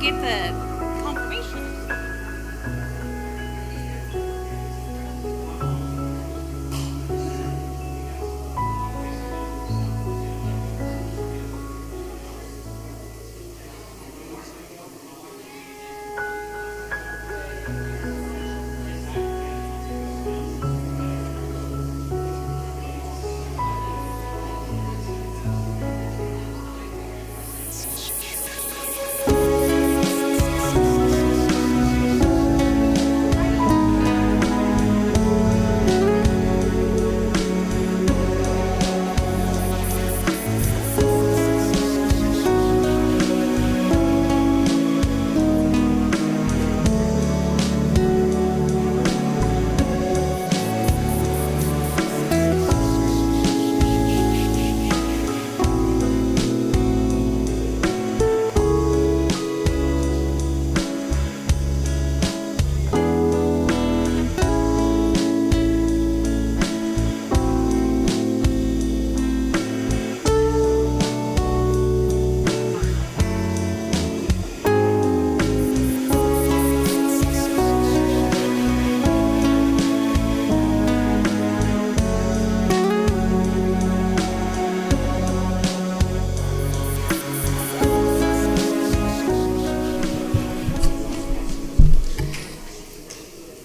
get the confirmation.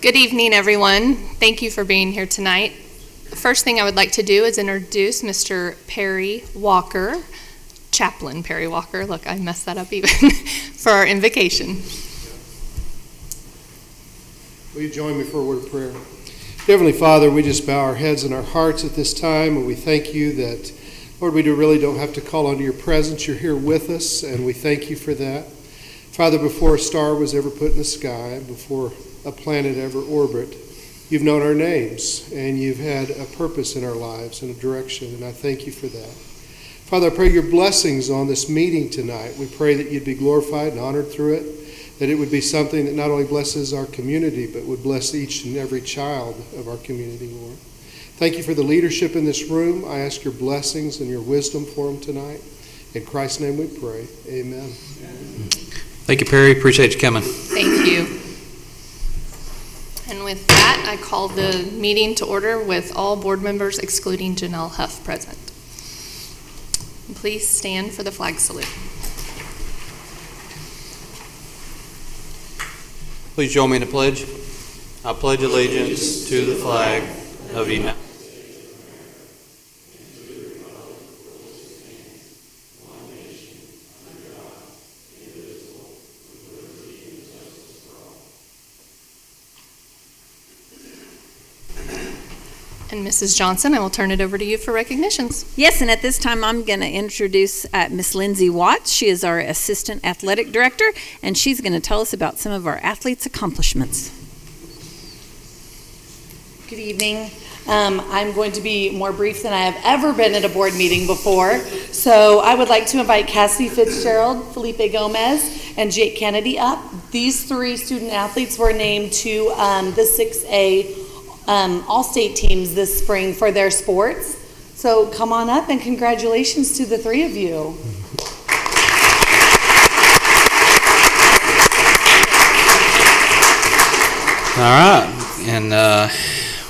Good evening, everyone. Thank you for being here tonight. The first thing I would like to do is introduce Mr. Perry Walker, Chaplain Perry Walker. Look, I messed that up even, for our invocation. Will you join me for a word of prayer? Heavenly Father, we just bow our heads and our hearts at this time, and we thank you that, Lord, we really don't have to call on your presence. You're here with us, and we thank you for that. Father, before a star was ever put in the sky, before a planet ever orbit, you've known our names, and you've had a purpose in our lives and a direction, and I thank you for that. Father, I pray your blessings on this meeting tonight. We pray that you'd be glorified and honored through it, that it would be something that not only blesses our community, but would bless each and every child of our community, Lord. Thank you for the leadership in this room. I ask your blessings and your wisdom for them tonight. In Christ's name we pray. Amen. Thank you, Perry. Appreciate you coming. Thank you. And with that, I call the meeting to order with all board members excluding Janelle Huff present. Please stand for the flag salute. Please join me in the pledge. I pledge allegiance to the flag of the United States. And Mrs. Johnson, I will turn it over to you for recognitions. Yes, and at this time I'm going to introduce Miss Lindsay Watts. She is our Assistant Athletic Director, and she's going to tell us about some of our athletes' accomplishments. Good evening. I'm going to be more brief than I have ever been at a board meeting before. So I would like to invite Cassidy Fitzgerald, Felipe Gomez, and Jake Kennedy up. These three student athletes were named to the 6A all-state teams this spring for their sports. So come on up and congratulations to the three of you. All right, and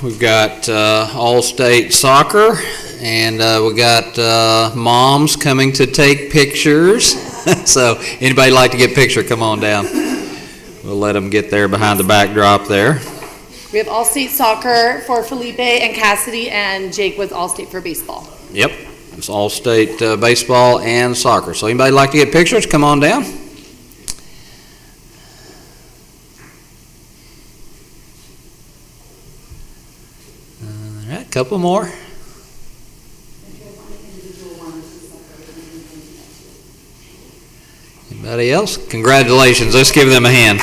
we've got all-state soccer, and we got moms coming to take pictures. So anybody like to get a picture, come on down. We'll let them get there behind the backdrop there. We have all-state soccer for Felipe and Cassidy, and Jake was all-state for baseball. Yep, it's all-state baseball and soccer. So anybody like to get pictures, come on down. All right, a couple more. Anybody else? Congratulations. Let's give them a hand.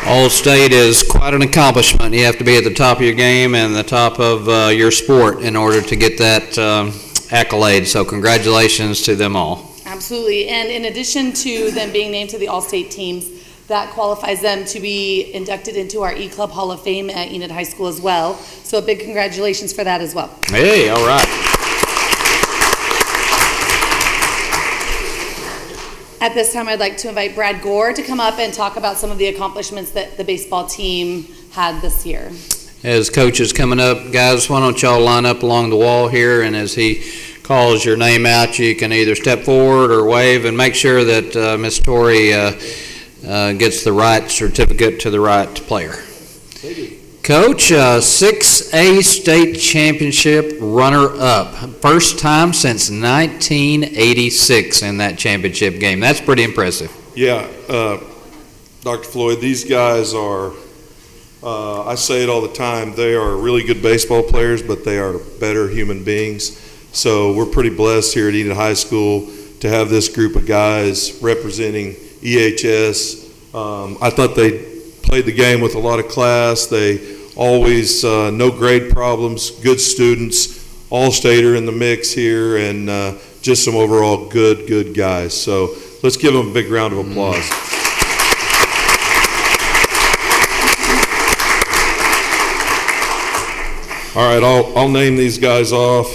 All-state is quite an accomplishment. You have to be at the top of your game and the top of your sport in order to get that accolade. So congratulations to them all. Absolutely. And in addition to them being named to the all-state teams, that qualifies them to be inducted into our E-Club Hall of Fame at Enid High School as well. So a big congratulations for that as well. Hey, all right. At this time, I'd like to invite Brad Gore to come up and talk about some of the accomplishments that the baseball team had this year. As coach is coming up, guys, why don't y'all line up along the wall here, and as he calls your name out, you can either step forward or wave, and make sure that Miss Tori gets the right certificate to the right player. Coach, 6A state championship runner-up. First time since 1986 in that championship game. That's pretty impressive. Yeah, Dr. Floyd, these guys are, I say it all the time, they are really good baseball players, but they are better human beings. So we're pretty blessed here at Enid High School to have this group of guys representing EHS. I thought they played the game with a lot of class. They always, no grade problems, good students, all-stater in the mix here, and just some overall good guys. So let's give them a big round of applause. All right, I'll name these guys off.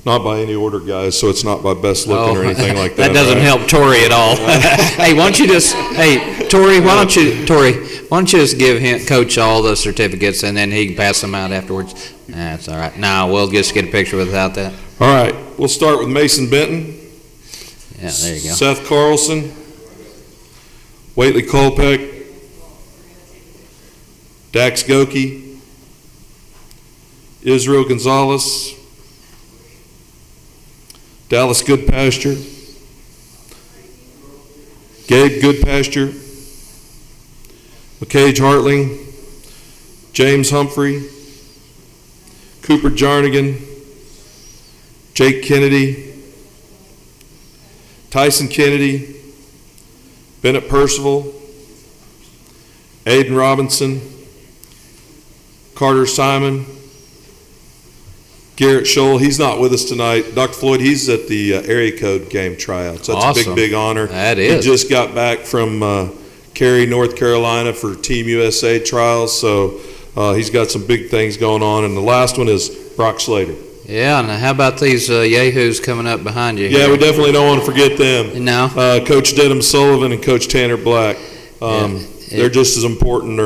Not by any order, guys, so it's not by best looking or anything like that. That doesn't help Tori at all. Hey, why don't you just, Tori, why don't you just give Coach all the certificates, and then he can pass them out afterwards? That's all right. No, we'll just get a picture without that. All right, we'll start with Mason Benton. Yeah, there you go. Seth Carlson. Waitley Kolpeck. Dax Goki. Israel Gonzalez. Dallas Goodpasture. Gabe Goodpasture. McCage Hartling. James Humphrey. Cooper Jarnigan. Jake Kennedy. Tyson Kennedy. Bennett Percival. Aiden Robinson. Carter Simon. Garrett Scholl, he's not with us tonight. Dr. Floyd, he's at the area code game tryouts. That's awesome. a big honor. That is. He just got back from Cary, North Carolina for Team USA trials, so he's got some big things going on. And the last one is Brock Slater. Yeah, and how about these yahoos coming up behind you? Yeah, we definitely don't want to forget them. No. Coach Dedham Sullivan and Coach Tanner Black. They're just as important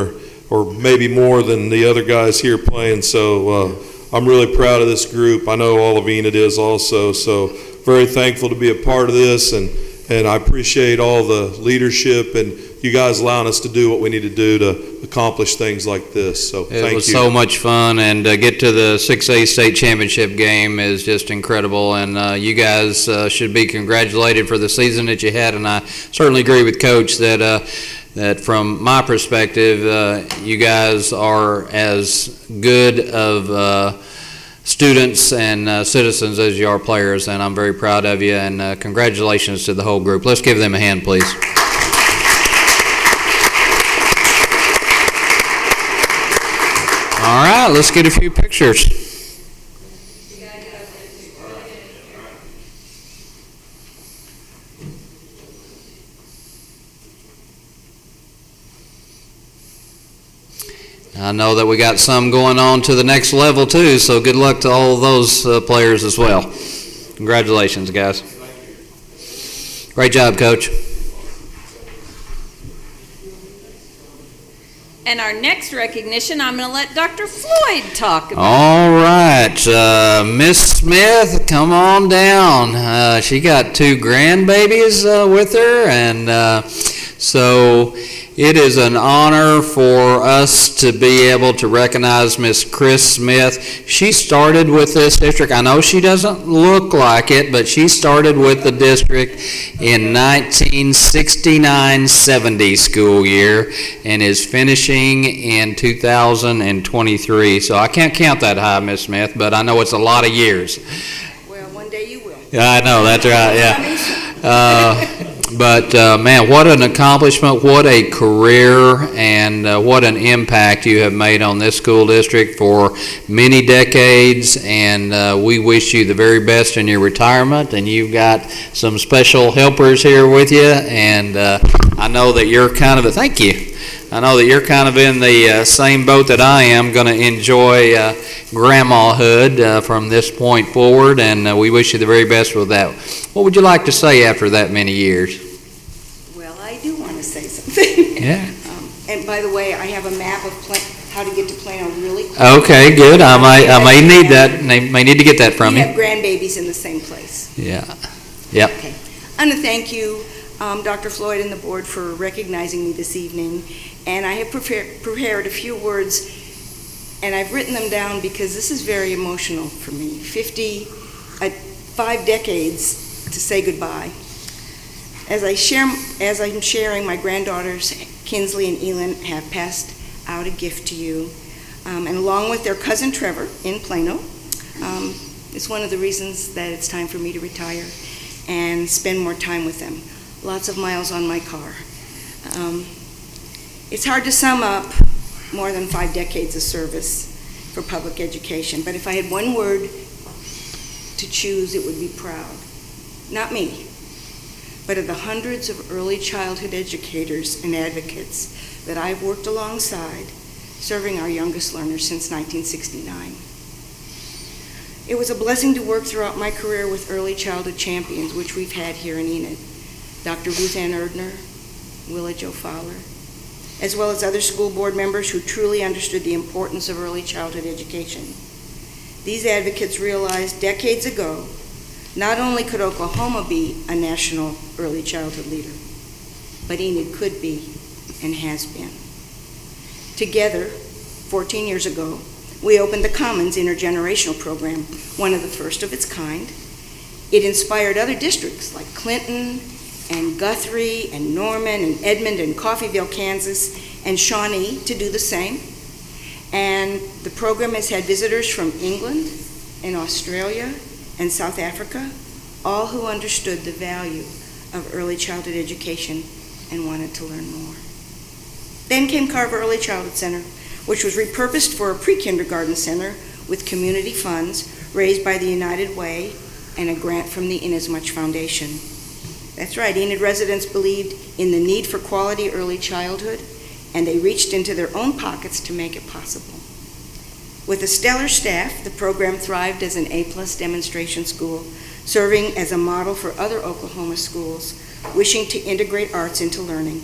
or maybe more than the other guys here playing, so I'm really proud of this group. I know all of Enid is also, so very thankful to be a part of this, and I appreciate all the leadership and you guys allowing us to do what we need to do to accomplish things like this. So thank you. It was so much fun, and get to the 6A state championship game is just incredible, and you guys should be congratulated for the season that you had, and I certainly agree with Coach that from my perspective, you guys are as good of students and citizens as you are players, and I'm very proud of you, and congratulations to the whole group. Let's give them a hand, please. All right, let's get a few pictures. I know that we got some going on to the next level too, so good luck to all of those players as well. Congratulations, guys. Great job, Coach. And our next recognition, I'm going to let Dr. Floyd talk about. All right, Miss Smith, come on down. She got 2 grandbabies with her, and so it is an honor for us to be able to recognize Miss Chris Smith. She started with this district. I know she doesn't look like it, but she started with the district in 1969-70 school year and is finishing in 2023. So I can't count that high, Miss Smith, but I know it's a lot of years. Well, one day you will. Yeah, I know, that's right, yeah. But man, what an accomplishment, what a career, and what an impact you have made on this school district for many decades, and we wish you the very best in your retirement, and you've got some special helpers here with you, and I know that you're kind of a, thank you. I know that you're kind of in the same boat that I am, going to enjoy grandmahood from this point forward, and we wish you the very best with that. What would you like to say after that many years? Well, I do want to say something. Yeah. And by the way, I have a map of how to get to Plano really quick. Okay, good. I may need that. May need to get that from We you. have grandbabies in the same place. Yeah. Yep. Okay. I want to thank you, Dr. Floyd and the board, for recognizing me this evening. And I have prepared a few words, and I've written them down because this is very emotional for me. 5 decades to say goodbye. As I'm sharing, my granddaughters, Kinsley and Elin, have passed out a gift to you. And along with their cousin Trevor in Plano, it's one of the reasons that it's time for me to retire and spend more time with them. Lots of miles on my car. It's hard to sum up more than 5 decades of service for public education, but if I had one word to choose, it would be proud. Not me, but of the hundreds of early childhood educators and advocates that I've worked alongside, serving our youngest learners since 1969. It was a blessing to work throughout my career with early childhood champions, which we've had here in Enid. Dr. Ruth Ann Erdner, Willa Jo Fowler, as well as other school board members who truly understood the importance of early childhood education. These advocates realized decades ago, not only could Oklahoma be a national early childhood leader, but Enid could be and has been. Together, 14 years ago, we opened the Commons Intergenerational Program, one of the first of its kind. It inspired other districts like Clinton and Guthrie and Norman and Edmond and Coffeyville, Kansas, and Shawnee to do the same. And the program has had visitors from England and Australia and South Africa, all who understood the value of early childhood education and wanted to learn more. Then came Carver Early Childhood Center, which was repurposed for a pre-kindergarten center with community funds raised by the United Way and a grant from the Inasmuch Foundation. That's right, Enid residents believed in the need for quality early childhood, and they reached into their own pockets to make it possible. With a stellar staff, the program thrived as an A+ demonstration school, serving as a model for other Oklahoma schools wishing to integrate arts into learning,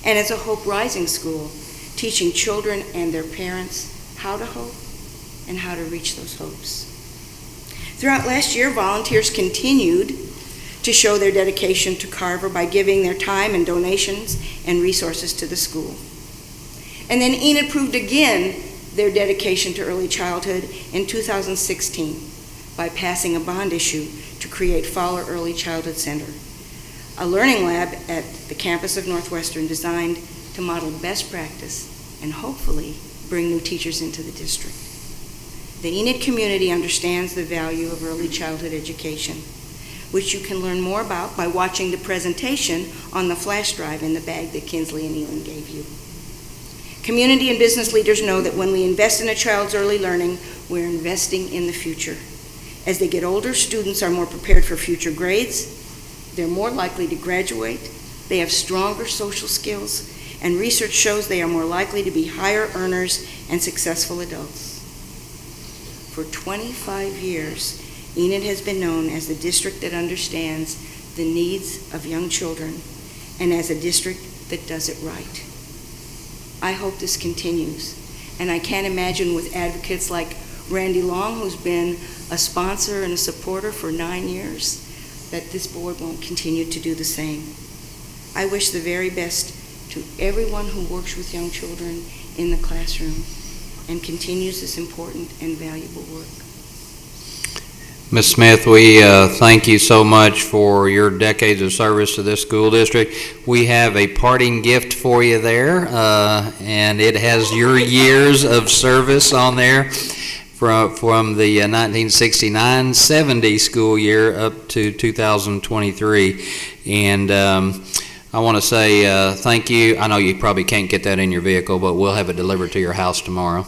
and as a Hope Rising school, teaching children and their parents how to hope and how to reach those hopes. Throughout last year, volunteers continued to show their dedication to Carver by giving their time and donations and resources to the school. And then Enid proved again their dedication to early childhood in 2016 by passing a bond issue to create Fowler Early Childhood Center, a learning lab at the campus of Northwestern designed to model best practice and hopefully bring new teachers into the district. The Enid community understands the value of early childhood education, which you can learn more about by watching the presentation on the flash drive in the bag that Kinsley and Elin gave you. Community and business leaders know that when we invest in a child's early learning, we're investing in the future. As they get older, students are more prepared for future grades, they're more likely to graduate, they have stronger social skills, and research shows they are more likely to be higher earners and successful adults. For 25 years, Enid has been known as the district that understands the needs of young children and as a district that does it right. I hope this continues, and I can't imagine with advocates like Randy Long, who's been a sponsor and a supporter for 9 years, that this board won't continue to do the same. I wish the very best to everyone who works with young children in the classroom and continues this important and valuable work. Ms. Smith, we thank you so much for your decades of service to this school district. We have a parting gift for you there, and it has your years of service on there from the 1969-70 school year up to 2023. And I want to say thank you. I know you probably can't get that in your vehicle, but we'll have it delivered to your house tomorrow.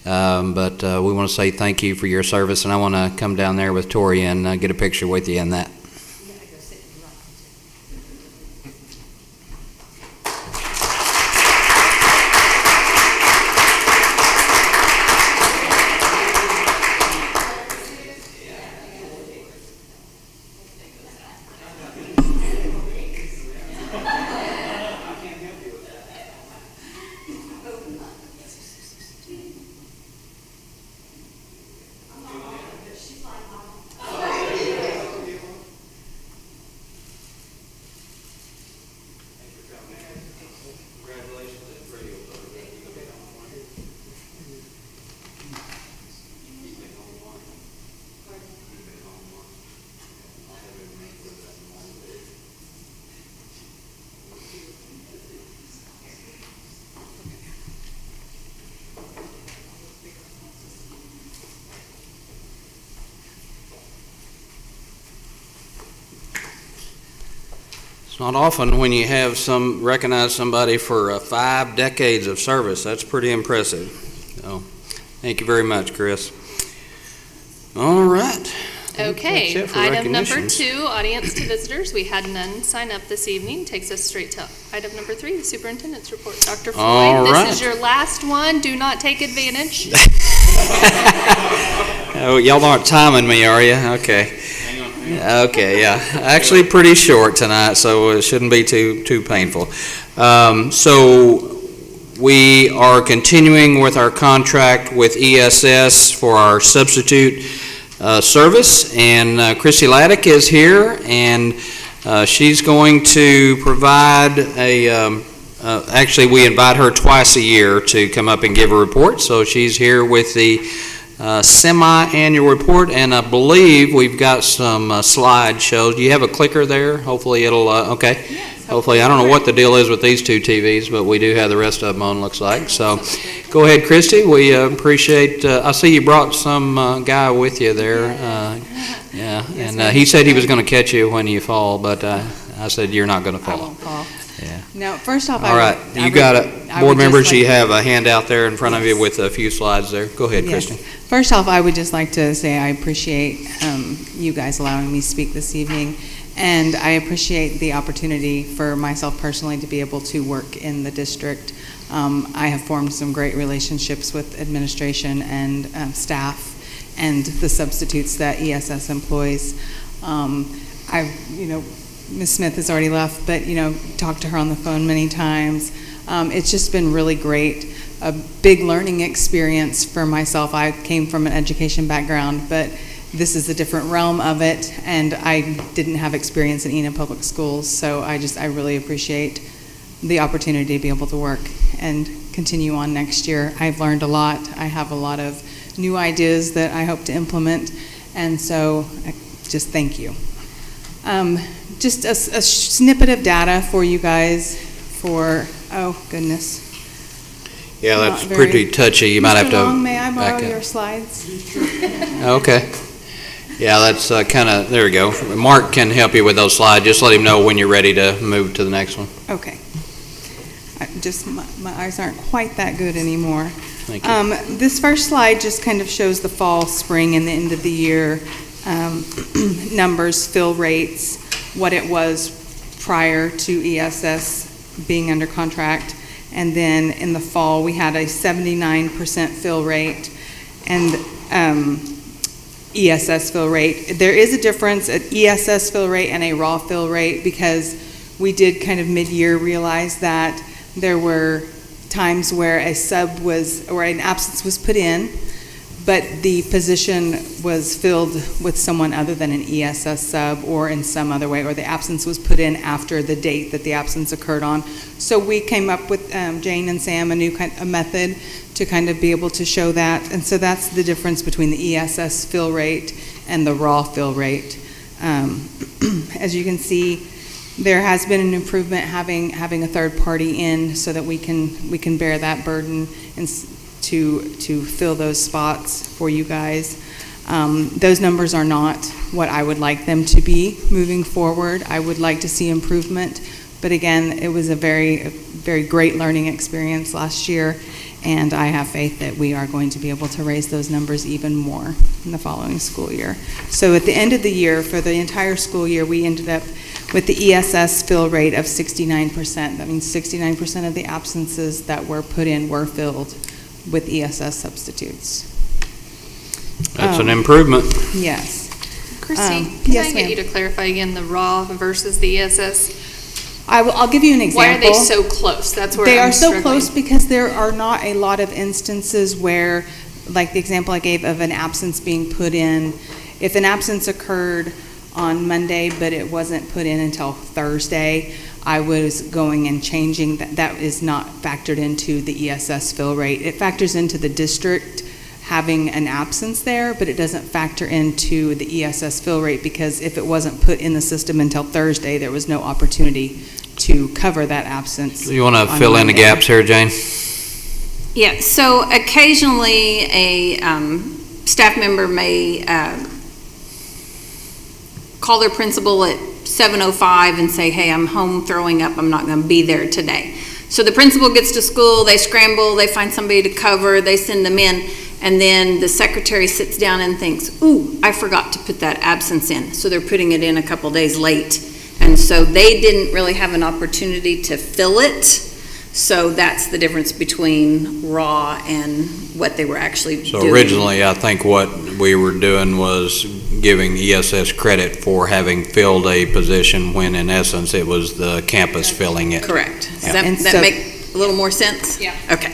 But we want to say thank you for your service, and I want to come down there with Tori and get a picture with you in that. It's not often when you have recognize somebody for 5 decades of service. That's pretty impressive. So, thank you very much, Chris. All right. Okay, That's it for item number recognitions. 2, audience to visitors. We had none sign up this evening. Takes us straight to item number 3, the superintendent's report. Dr. Floyd, All right. this is your last one. Do not take advantage. Oh, y'all aren't timing me, are you? Okay. Okay, yeah. Actually, pretty short tonight, so it shouldn't be too painful. So we are continuing with our contract with ESS for our substitute service, and Chrissy Laddick is here, and she's going to provide actually we invite her twice a year to come up and give a report, so she's here with the semi-annual report, and I believe we've got some slideshows. Do you have a clicker there? Hopefully it'll, okay. Yes, Hopefully, I don't know what the deal is with these 2 TVs, but we do have the rest of them on, looks like. So, go ahead, Christy. We appreciate, I see you brought some guy with you there. Yeah, and he said he was going to catch you when you fall, but I said you're not going to I fall. won't fall. Yeah. No, first off, All right, you got it. Board members, you have a handout there in front of you with a few slides there. Go ahead, Yes. Christy. First off, I would just like to say I appreciate you guys allowing me to speak this evening, and I appreciate the opportunity for myself personally to be able to work in the district. I have formed some great relationships with administration and staff and the substitutes that ESS employs. Ms. Smith has already left, but, talked to her on the phone many times. It's just been really great, a big learning experience for myself. I came from an education background, but this is a different realm of it, and I didn't have experience in Enid Public Schools, so I really appreciate the opportunity to be able to work and continue on next year. I've learned a lot. I have a lot of new ideas that I hope to implement, and so just thank you. Just a snippet of data for you guys for, oh goodness. Yeah, Not that's very- pretty touchy. You might have Mr. to Long, may I borrow back up. your slides? Okay. Yeah, that's kind of, there we go. Mark can help you with those slides. Just let him know when you're ready to move to the next one. Okay. My eyes aren't quite that good anymore. Thank you. This first slide just kind of shows the fall, spring, and the end of the year numbers, fill rates, what it was prior to ESS being under contract. And then in the fall, we had a 79% fill rate and ESS fill rate. There is a difference at ESS fill rate and a raw fill rate because we did kind of mid-year realize that there were times where a sub was, or an absence was put in, but the position was filled with someone other than an ESS sub or in some other way, or the absence was put in after the date that the absence occurred on. So we came up with Jane and Sam a new a method to kind of be able to show that. And so that's the difference between the ESS fill rate and the raw fill rate. As you can see, there has been an improvement having a third party in so that we can bear that burden and to fill those spots for you guys. Those numbers are not what I would like them to be moving forward. I would like to see improvement, but again, it was a very great learning experience last year, and I have faith that we are going to be able to raise those numbers even more in the following school year. So at the end of the year, for the entire school year, we ended up with the ESS fill rate of 69%. That means 69% of the absences that were put in were filled with ESS substitutes. That's an improvement. Yes. Chrissy, can yes, I get ma'am. you to clarify again the raw versus the ESS? I'll give you an example. Why are they so close? That's where They I'm are so struggling. close because there are not a lot of instances where, like the example I gave of an absence being put in, if an absence occurred on Monday but it wasn't put in until Thursday, I was going and changing that. That is not factored into the ESS fill rate. It factors into the district having an absence there, but it doesn't factor into the ESS fill rate because if it wasn't put in the system until Thursday, there was no opportunity to cover that absence. You want to on fill in the Monday. gaps here, Jane? Yeah, so occasionally a staff member may call their principal at 7:05 and say, hey, I'm home throwing up, I'm not going to be there today. So the principal gets to school, they scramble, they find somebody to cover, they send them in, and then the secretary sits down and thinks, ooh, I forgot to put that absence in. So they're putting it in a couple days late. And so they didn't really have an opportunity to fill it. So that's the difference between raw and what they were actually doing. So originally, I think what we were doing was giving ESS credit for having filled a position when in essence it was the campus filling it. Correct. Does Yeah. that make a little more sense? Yeah. Okay.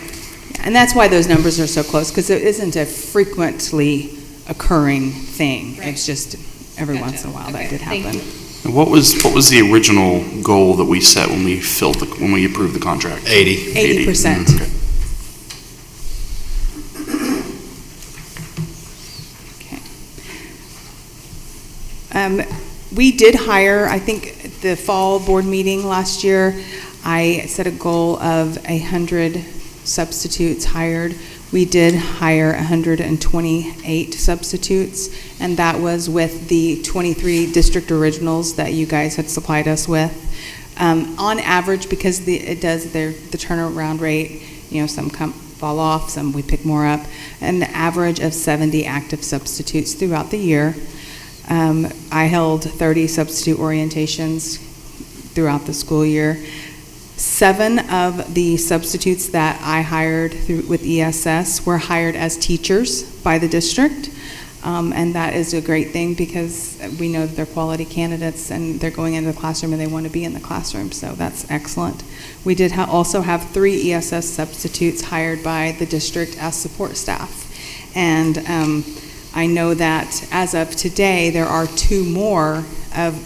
And that's why those numbers are so close, because it isn't a frequently occurring thing. Right. It's just every Gotcha. once in a while that Okay, did thank happen. you. And what was the original goal that we set when we when we approved the contract? 80. 80%. Okay. We did hire, I think, the fall board meeting last year, I set a goal of 100 substitutes hired. We did hire 128 substitutes, and that was with the 23 district originals that you guys had supplied us with. On average, because the turnaround rate, some fall off, some we pick more up, an average of 70 active substitutes throughout the year. I held 30 substitute orientations throughout the school year. 7 of the substitutes that I hired with ESS were hired as teachers by the district, and that is a great thing because we know that they're quality candidates and they're going into the classroom and they want to be in the classroom, so that's excellent. We did also have 3 ESS substitutes hired by the district as support staff, and I know that as of today there are 2 more of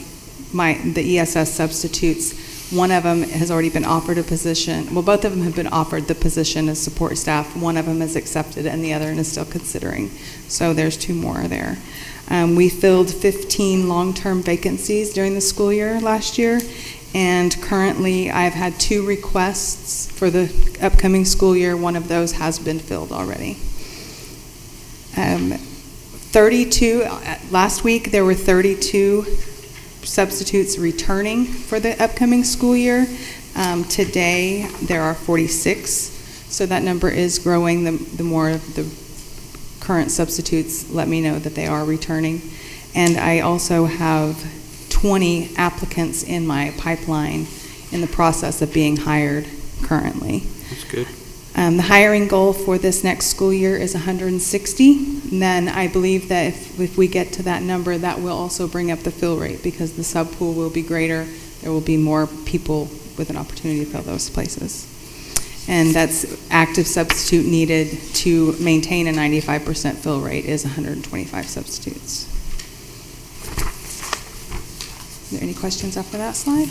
the ESS substitutes. One of them has already been offered a position. Well, both of them have been offered the position as support staff. One of them is accepted and the other one is still considering. So there's 2 more there. We filled 15 long-term vacancies during the school year last year, and currently I've had 2 requests for the upcoming school year. One of those has been filled already. 32, last week there were 32 substitutes returning for the upcoming school year. Today there are 46, so that number is growing. The more of the current substitutes let me know that they are returning. And I also have 20 applicants in my pipeline in the process of being hired currently. That's good. The hiring goal for this next school year is 160. And then I believe that if we get to that number, that will also bring up the fill rate because the sub pool will be greater. There will be more people with an opportunity to fill those places. And that's active substitute needed to maintain a 95% fill rate is 125 substitutes. Are there any questions after that slide?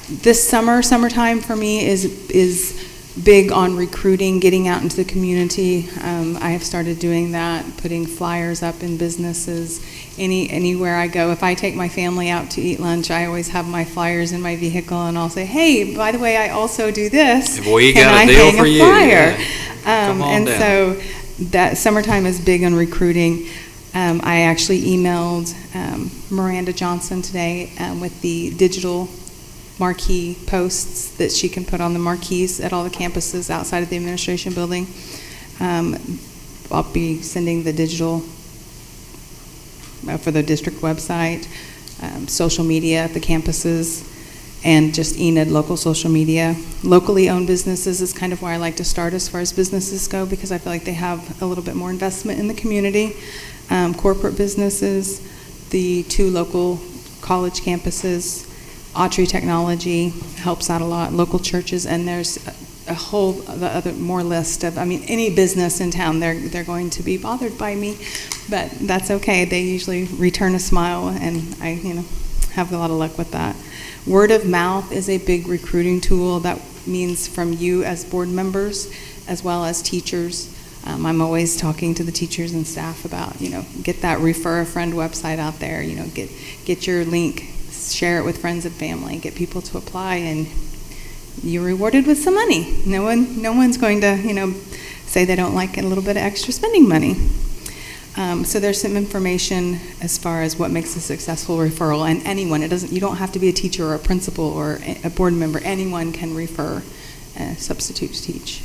This summertime for me is big on recruiting, getting out into the community. I have started doing that, putting flyers up in businesses. Anywhere I go, if I take my family out to eat lunch, I always have my flyers in my vehicle, and I'll say, "Hey, by the way, I also do this. If we Can got a I deal hang for a you?" flyer?" Yeah. Come on And down. so that summertime is big on recruiting. I actually emailed Miranda Johnson today with the digital marquee posts that she can put on the marquees at all the campuses outside of the administration building. I'll be sending the digital for the district website, social media at the campuses, and just Enid local social media. Locally owned businesses is kind of where I like to start as far as businesses go because I feel like they have a little bit more investment in the community. Corporate businesses, the 2 local college campuses, Autry Technology helps out a lot, local churches, and there's a whole more list of, any business in town, they're going to be bothered by me, but that's okay. They usually return a smile, and I have a lot of luck with that. Word of mouth is a big recruiting tool. That means from you as board members as well as teachers. I'm always talking to the teachers and staff about, get that refer a friend website out there, get your link, share it with friends and family, get people to apply, and you're rewarded with some money. No one's going to, say they don't like a little bit of extra spending money. So there's some information as far as what makes a successful referral, and anyone, you don't have to be a teacher or a principal or a board member, anyone can refer and substitute teach.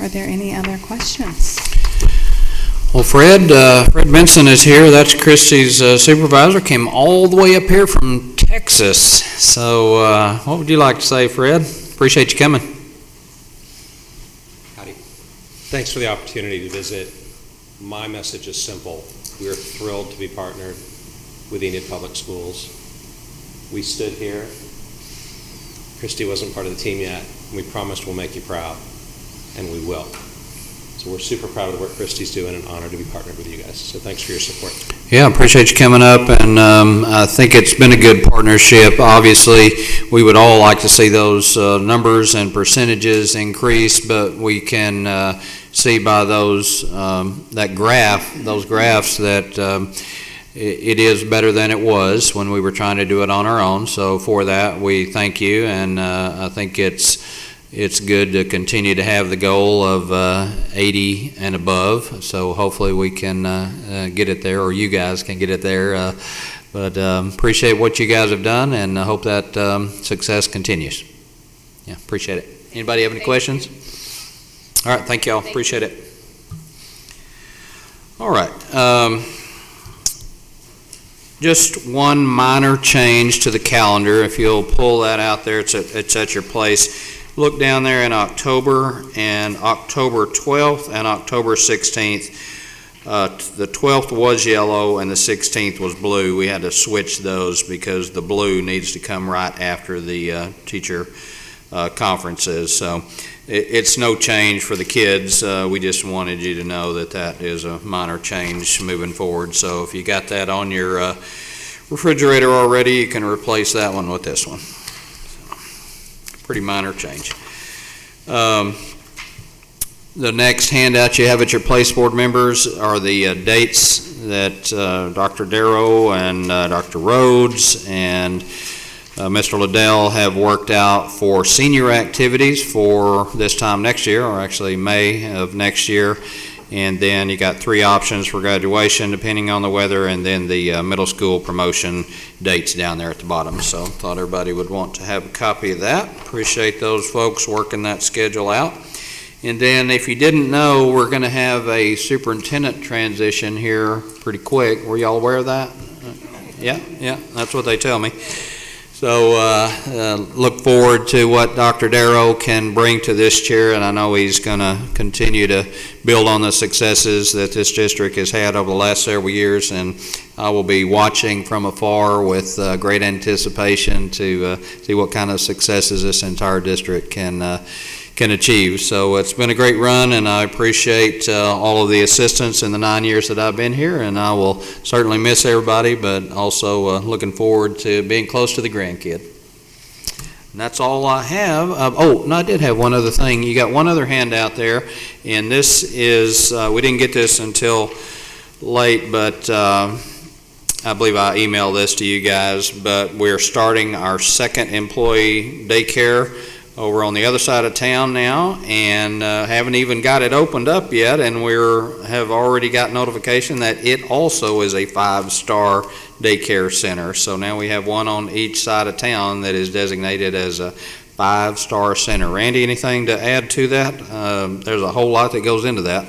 Are there any other questions? Well, Fred Benson is here. That's Christy's supervisor. Came all the way up here from Texas. So what would you like to say, Fred? Appreciate you coming. Howdy. Thanks for the opportunity to visit. My message is simple. We're thrilled to be partnered with Enid Public Schools. We stood here. Christy wasn't part of the team yet. We promised we'll make you proud, and we will. So we're super proud of the work Christy's doing and honored to be partnered with you guys. So thanks for your support. Yeah, appreciate you coming up, and I think it's been a good partnership. Obviously, we would all like to see those numbers and percentages increase, but we can see by those those graphs that it is better than it was when we were trying to do it on our own. So for that, we thank you, and I think it's good to continue to have the goal of 80 and above. So hopefully we can get it there, or you guys can get it there. But appreciate what you guys have done, and I hope that success continues. Yeah, appreciate it. Anybody have any questions? All right, thank y'all. Appreciate it. All right. Just one minor change to the calendar. If you'll pull that out there, it's at your place. Look down there in October, and October 12th and October 16th. The 12th was yellow and the 16th was blue. We had to switch those because the blue needs to come right after the teacher conferences. So it's no change for the kids. We just wanted you to know that that is a minor change moving forward. So if you got that on your refrigerator already, you can replace that one with this one. Pretty minor change. The next handout you have at your place, board members, are the dates that Dr. Darrow and Dr. Rhodes and Mr. Liddell have worked out for senior activities for this time next year, or actually May of next year. And then you got 3 options for graduation depending on the weather, and then the middle school promotion dates down there at the bottom. So thought everybody would want to have a copy of that. Appreciate those folks working that schedule out. And then if you didn't know, we're going to have a superintendent transition here pretty quick. Were y'all aware of that? Yeah, that's what they tell me. So look forward to what Dr. Darrow can bring to this chair, and I know he's going to continue to build on the successes that this district has had over the last several years, and I will be watching from afar with great anticipation to see what kind of successes this entire district can achieve. So it's been a great run, and I appreciate all of the assistance in the 9 years that I've been here, and I will certainly miss everybody, but also looking forward to being close to the grandkid. And that's all I have. No, I did have one other thing. You got one other handout there, and this is, we didn't get this until late, but I believe I emailed this to you guys, but we're starting our second employee daycare over on the other side of town now, and haven't even got it opened up yet, and have already got notification that it also is a 5-star daycare center. So now we have one on each side of town that is designated as a 5-star center. Randy, anything to add to that? There's a whole lot that goes into that,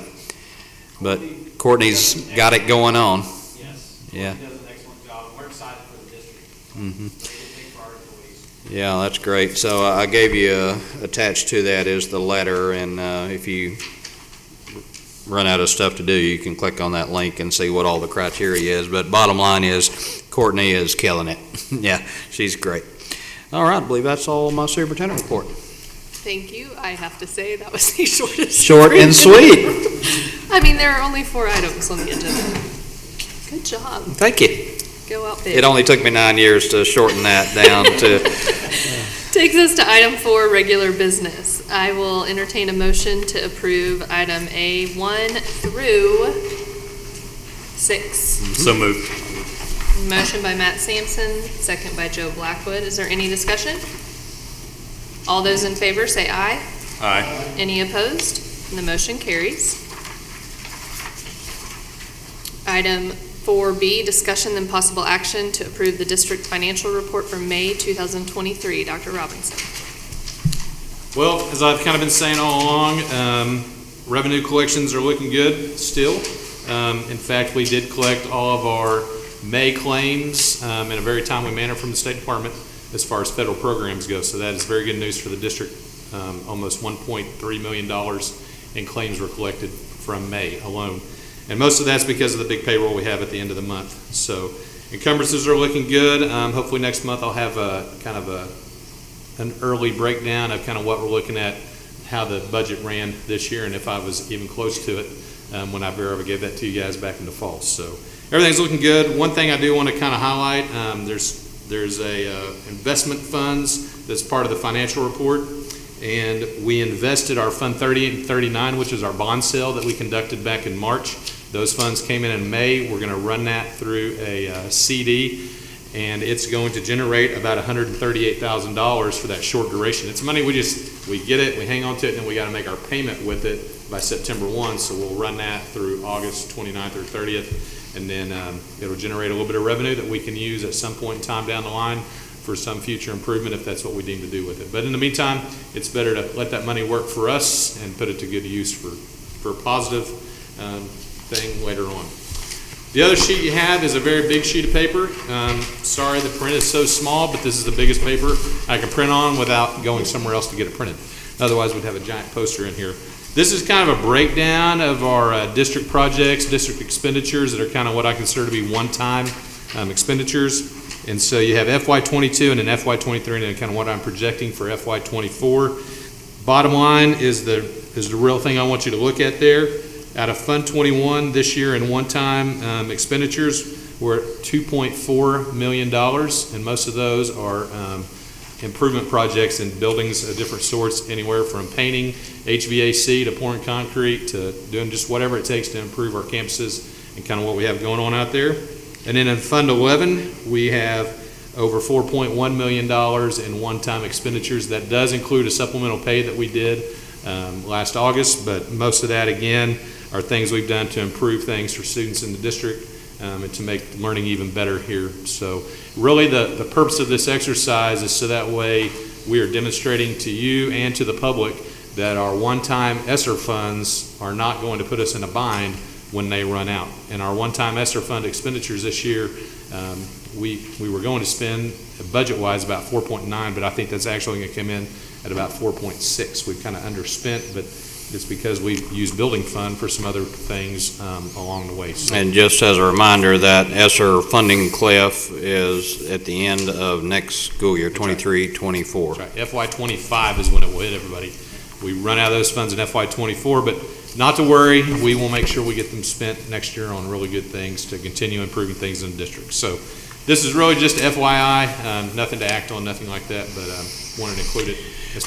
but Courtney's got it going on. Yes, yeah. Courtney does an excellent job, and we're excited for the district. Mm-hmm. For our employees. Yeah, that's great. So I gave you attached to that is the letter, and if you run out of stuff to do, you can click on that link and see what all the criteria is. But bottom line is, Courtney is killing it. Yeah, she's great. All right, I believe that's all my superintendent report. Thank you. I have to say that was the shortest. Short and sweet. I mean, there are only 4 items on the agenda. Good job. Thank you. Go out big. It only took me 9 years to shorten that down to. Takes us to item 4, regular business. I will entertain a motion to approve item A1 through 6. So moved. Motion by Matt Sampson, second by Joe Blackwood. Is there any discussion? All those in favor say aye. Aye. Any opposed? And the motion carries. Item 4B, discussion and possible action to approve the district financial report for May 2023. Dr. Robinson. Well, as I've kind of been saying all along, revenue collections are looking good still. In fact, we did collect all of our May claims in a very timely manner from the State Department as far as federal programs go. So that is very good news for the district. Almost $1.3 million in claims were collected from May alone. And most of that's because of the big payroll we have at the end of the month. So encumbrances are looking good. Hopefully next month I'll have an early breakdown of kind of what we're looking at, how the budget ran this year, and if I was even close to it when I gave that to you guys back in the fall. So everything's looking good. One thing I do want to kind of highlight, there's a investment funds that's part of the financial report, and we invested our Fund 38 and 39, which is our bond sale that we conducted back in March. Those funds came in May. We're going to run that through a CD, and it's going to generate about $138,000 for that short duration. It's money we get it, we hang on to it, and then we got to make our payment with it by September 1. So we'll run that through August 29th or 30th, and then it'll generate a little bit of revenue that we can use at some point in time down the line for some future improvement if that's what we deem to do with it. But in the meantime, it's better to let that money work for us and put it to good use for a positive thing later on. The other sheet you have is a very big sheet of paper. Sorry, the print is so small, but this is the biggest paper I can print on without going somewhere else to get it printed. Otherwise, we'd have a giant poster in here. This is kind of a breakdown of our district projects, district expenditures that are kind of what I consider to be one-time expenditures. And so you have FY22 and then FY23 and then kind of what I'm projecting for FY24. Bottom line is the real thing I want you to look at there. Out of Fund 21 this year in one-time expenditures, we're at $2.4 million, and most of those are improvement projects in buildings of different sorts, anywhere from painting, HVAC, to pouring concrete, to doing just whatever it takes to improve our campuses and kind of what we have going on out there. And then in Fund 11, we have over $4.1 million in one-time expenditures. That does include a supplemental pay that we did last August, but most of that, again, are things we've done to improve things for students in the district and to make learning even better here. So really the purpose of this exercise is so that way we are demonstrating to you and to the public that our one-time ESSER funds are not going to put us in a bind when they run out. And our one-time ESSER fund expenditures this year, we were going to spend budget-wise about 4.9, but I think that's actually going to come in at about 4.6. We've kind of underspent, but it's because we've used building fund for some other things along the way. So, And just as a reminder, that ESSER funding cliff is at the end of next school year, 23-24. Right. FY25 is when it will hit everybody. We run out of those funds in FY24, but not to worry, we will make sure we get them spent next year on really good things to continue improving things in the district. So this is really just FYI, nothing to act on, nothing like that, but wanted to include it.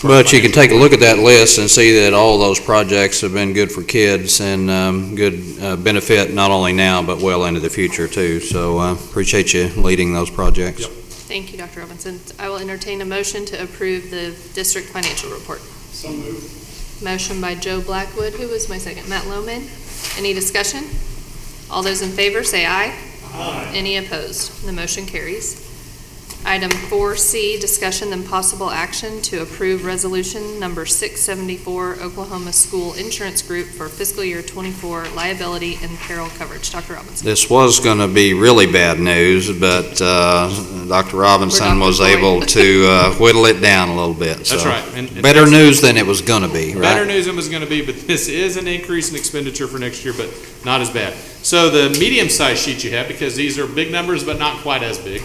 But you can take a look at that list and see that all those projects have been good for kids and good benefit not only now but well into the future too. So appreciate you leading those projects. Yep. Thank you, Dr. Robinson. I will entertain a motion to approve the district financial report. So moved. Motion by Joe Blackwood. Who was my second? Matt Lohman. Any discussion? All those in favor say aye. Aye. Any opposed? The motion carries. Item 4C, discussion and possible action to approve resolution number 674, Oklahoma School Insurance Group for fiscal year 24 liability and peril coverage. Dr. Robinson. This was going to be really bad news, but Dr. Robinson was able to whittle it down a little bit. That's so. right. And better news than it was going to be, right? Better news than it was going to be, but this is an increase in expenditure for next year, but not as bad. So the medium-sized sheet you have, because these are big numbers but not quite as big,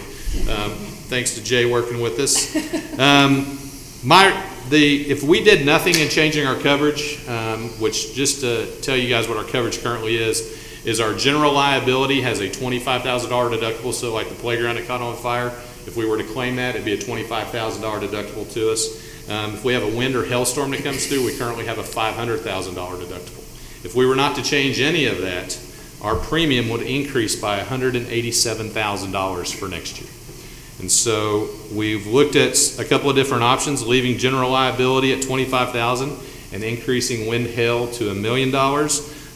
thanks to Jay working with us. If we did nothing in changing our coverage, which just to tell you guys what our coverage currently is our general liability has a $25,000 deductible. So like the playground that caught on fire, if we were to claim that, it'd be a $25,000 deductible to us. If we have a wind or hailstorm that comes through, we currently have a $500,000 deductible. If we were not to change any of that, our premium would increase by $187,000 for next year. And so we've looked at a couple of different options, leaving general liability at $25,000 and increasing wind hail to $1 million.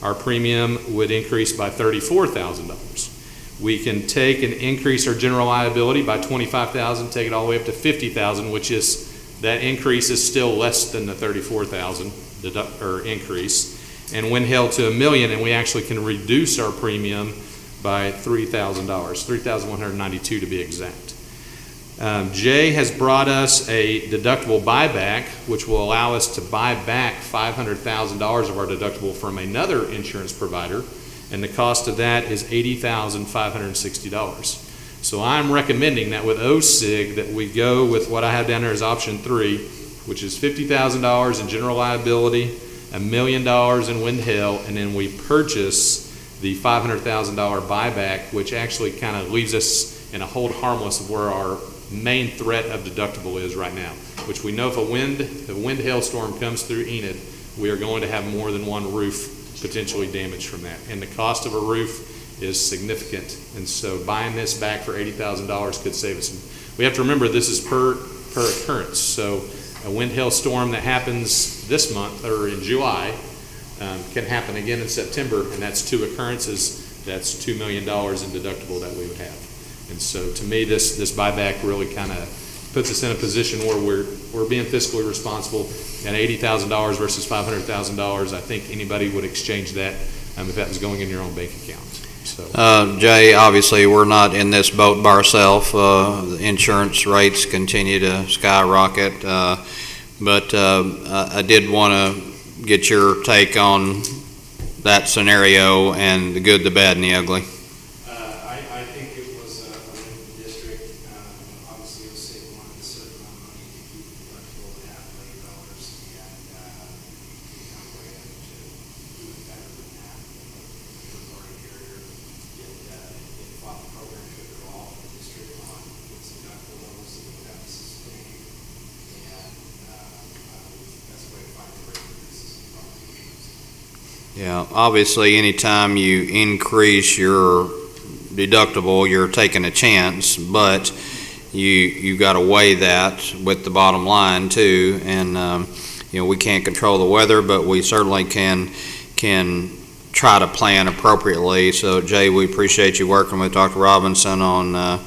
our premium would increase by $34,000. We can take and increase our general liability by $25,000, take it all the way up to $50,000, which is, that increase is still less than the $34,000 increase. And when held to $1 million, and we actually can reduce our premium by $3,000, $3,192 to be exact. Jay has brought us a deductible buyback, which will allow us to buy back $500,000 of our deductible from another insurance provider, and the cost of that is $80,560. So I'm recommending that with OSIG that we go with what I have down there as option 3, which is $50,000 in general liability, $1 million in wind hail, and then we purchase the $500,000 buyback, which actually kind of leaves us in a hold harmless of where our main threat of deductible is right now, which we know if a wind hail storm comes through Enid, we are going to have more than one roof potentially damaged from that. And the cost of a roof is significant. And so buying this back for $80,000 could save us. We have to remember this is per occurrence. So a wind hail storm that happens this month or in July can happen again in September, and that's 2 occurrences. That's $2 million in deductible that we would have. And so to me, this buyback really kind of puts us in a position where we're being fiscally responsible. At $80,000 versus $500,000, I think anybody would exchange that if that was going in your own bank account. So. Jay, obviously, we're not in this boat by ourselves. The insurance rates continue to skyrocket. But I did want to get your take on that scenario and the good, the bad, and the ugly. I think it was a win for the district. Obviously, it was saving money, a certain amount of money to keep the deductible at $500,000, and we found a way to do it better than that. The authority carrier it fought the program trigger all for the district on its deductible levels that we have to sustain, and that's a way to find a rate increases in property insurance. Yeah, obviously, anytime you increase your deductible, you're taking a chance, but you got to weigh that with the bottom line too. And we can't control the weather, but we certainly can try to plan appropriately. So, Jay, we appreciate you working with Dr. Robinson on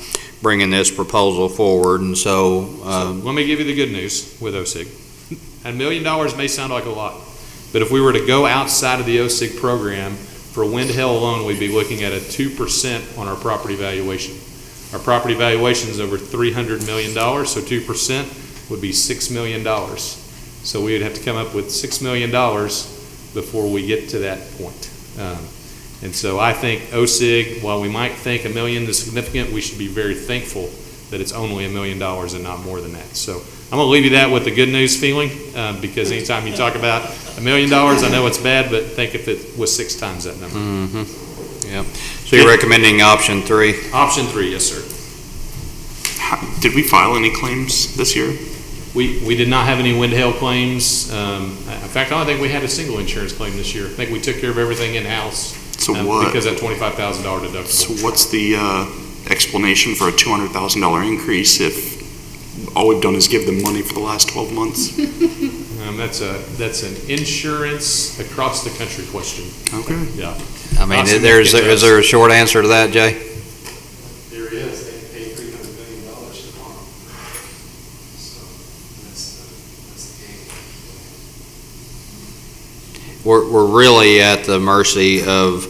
bringing this proposal forward. And so let me give you the good news with OSIG. $1 million may sound like a lot, but if we were to go outside of the OSIG program, for wind hail alone, we'd be looking at a 2% on our property valuation. Our property valuation is over $300 million, so 2% would be $6 million. So we would have to come up with $6 million before we get to that point. And so I think OSIG, while we might think $1 million is significant, we should be very thankful that it's only $1 million and not more than that. So I'm going to leave you that with the good news feeling, because anytime you talk about $1 million, I know it's bad, but think if it was 6 times that number. Mm-hmm. Yeah. So you're recommending option 3? Option 3, yes, sir. Did we file any claims this year? We did not have any wind hail claims. In fact, I don't think we had a single insurance claim this year. I think we took care of everything in-house. So what? Because of that $25,000 deductible. So what's the explanation for a $200,000 increase if all we've done is give them money for the last 12 months? That's an insurance across the country question. Okay. Yeah. I mean, is there a short answer to that, Jay? There is. They paid $300 million tomorrow. So that's the game. We're really at the mercy of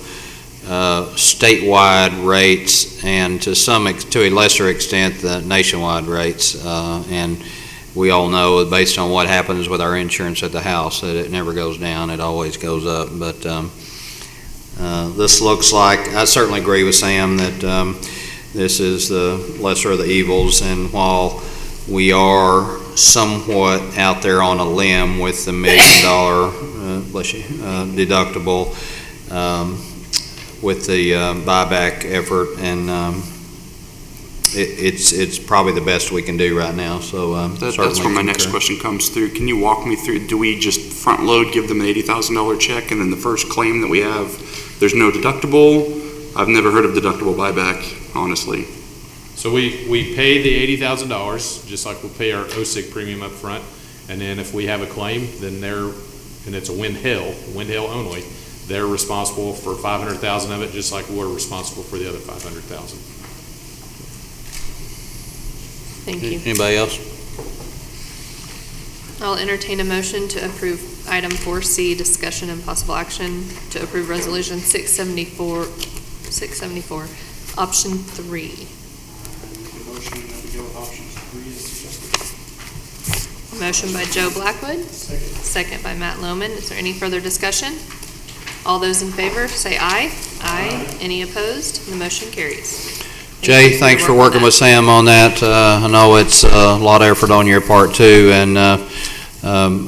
statewide rates, and to a lesser extent the nationwide rates, and we all know, based on what happens with our insurance at the house, that it never goes down, it always goes up. But this looks like, I certainly agree with Sam that this is the lesser of the evils, and while we are somewhat out there on a limb with the $1 million deductible, with the buyback effort, and it's probably the best we can do right now. So that's where my next question comes through. Can you walk me through? Do we just front load, give them an $80,000 check, and then the first claim that we have, there's no deductible? I've never heard of deductible buyback, honestly. So we pay the $80,000 just like we'll pay our OSIG premium up front, and then if we have a claim, then and it's a wind hail only, They're responsible for 500,000 of it, just like we're responsible for the other 500,000. Thank you. Anybody else? I'll entertain a motion to approve item 4C, discussion and possible action to approve resolution 674, option 3. Motion that we go with options 3 is suggested. Motion by Joe Blackwood. Second by Matt Lohman. Is there any further discussion? All those in favor, say aye. Aye. Any opposed? The motion carries. Jay, thanks for working with Sam on that. I know it's a lot of effort on your part too, and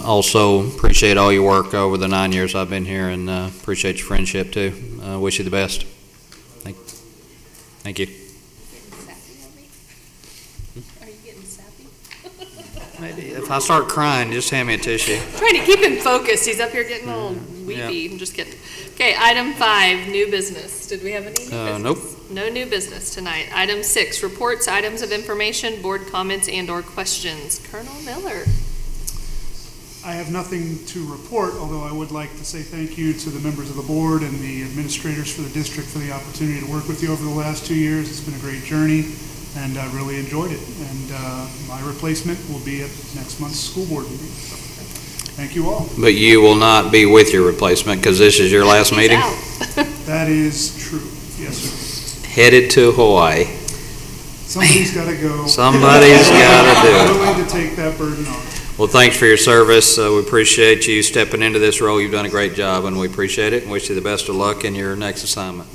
also appreciate all your work over the 9 years I've been here, and appreciate your friendship too. Wish you the best. Thank you. Are you getting sappy? If I start crying, just hand me a tissue. Trying to keep him focused. He's up here getting all weepy. I'm just kidding. Okay, item 5, new business. Did we have any new business? Nope. No new business tonight. Item 6, reports, items of information, board comments, and/or questions. Colonel Miller. I have nothing to report, although I would like to say thank you to the members of the board and the administrators for the district for the opportunity to work with you over the last 2 years. It's been a great journey, and I really enjoyed it. And my replacement will be at next month's school board meeting. So, thank you all. But you will not be with your replacement because this is your last meeting? That is true. Yes, sir. Headed to Hawaii. Somebody's got to go. Somebody's got to do it. I'm willing to take that burden on. Well, thanks for your service. We appreciate you stepping into this role. You've done a great job, and we appreciate it and wish you the best of luck in your next assignment.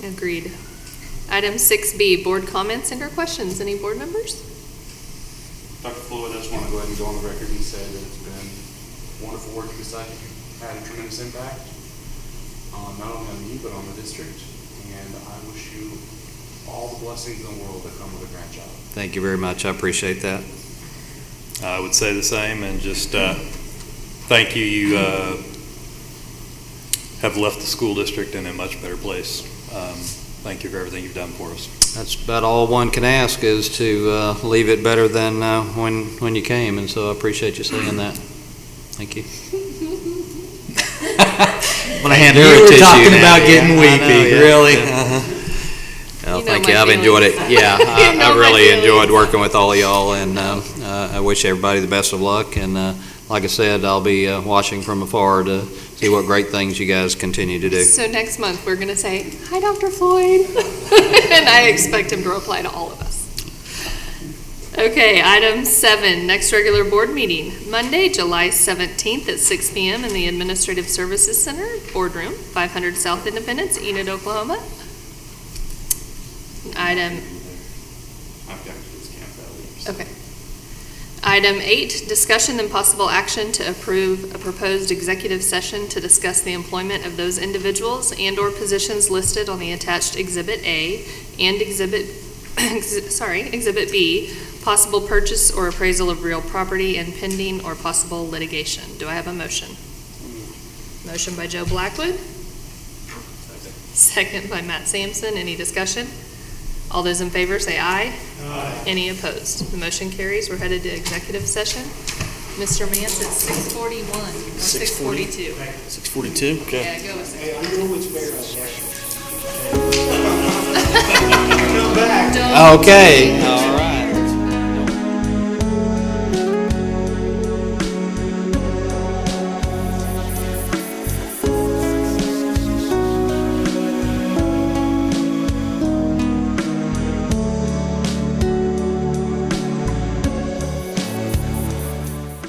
Agreed. Item 6B, board comments and/or questions. Any board members? Dr. Floyd, I just want to go ahead and go on the record and say that it's been wonderful working beside you. Had a tremendous impact on not only on you, but on the district. And I wish you all the blessings in the world that come with a grandchild. Thank you very much. I appreciate that. I would say the same, and just thank you. You have left the school district in a much better place. Thank you for everything you've done for us. That's about all one can ask, is to leave it better than when you came, and so I appreciate you saying that. Thank you. I'm gonna hand her a tissue. You were talking now. about getting weepy, really? Well, thank you. I've enjoyed it. Yeah, I really enjoyed working with all of y'all, and I wish everybody the best of luck. And like I said, I'll be watching from afar to see what great things you guys continue to do. So next month, we're going to say, hi, Dr. Floyd. And I expect him to reply to all of us. Okay, item 7, next regular board meeting, Monday, July 17th at 6 p.m. in the Administrative Services Center, boardroom, 500 South Independence, Enid, Oklahoma. Okay. Item 8, discussion and possible action to approve a proposed executive session to discuss the employment of those individuals and/or positions listed on the attached Exhibit A and Exhibit B, possible purchase or appraisal of real property and pending or possible litigation. Do I have a motion? Motion by Joe Blackwood. Second by Matt Sampson. Any discussion? All those in favor say aye. Aye. Any opposed? The motion carries. We're headed to executive session. Mr. Mance, it's 6:41 or 6:42. 6:42, okay. Yeah, go with it. Hey, I know what's fair on that. Okay.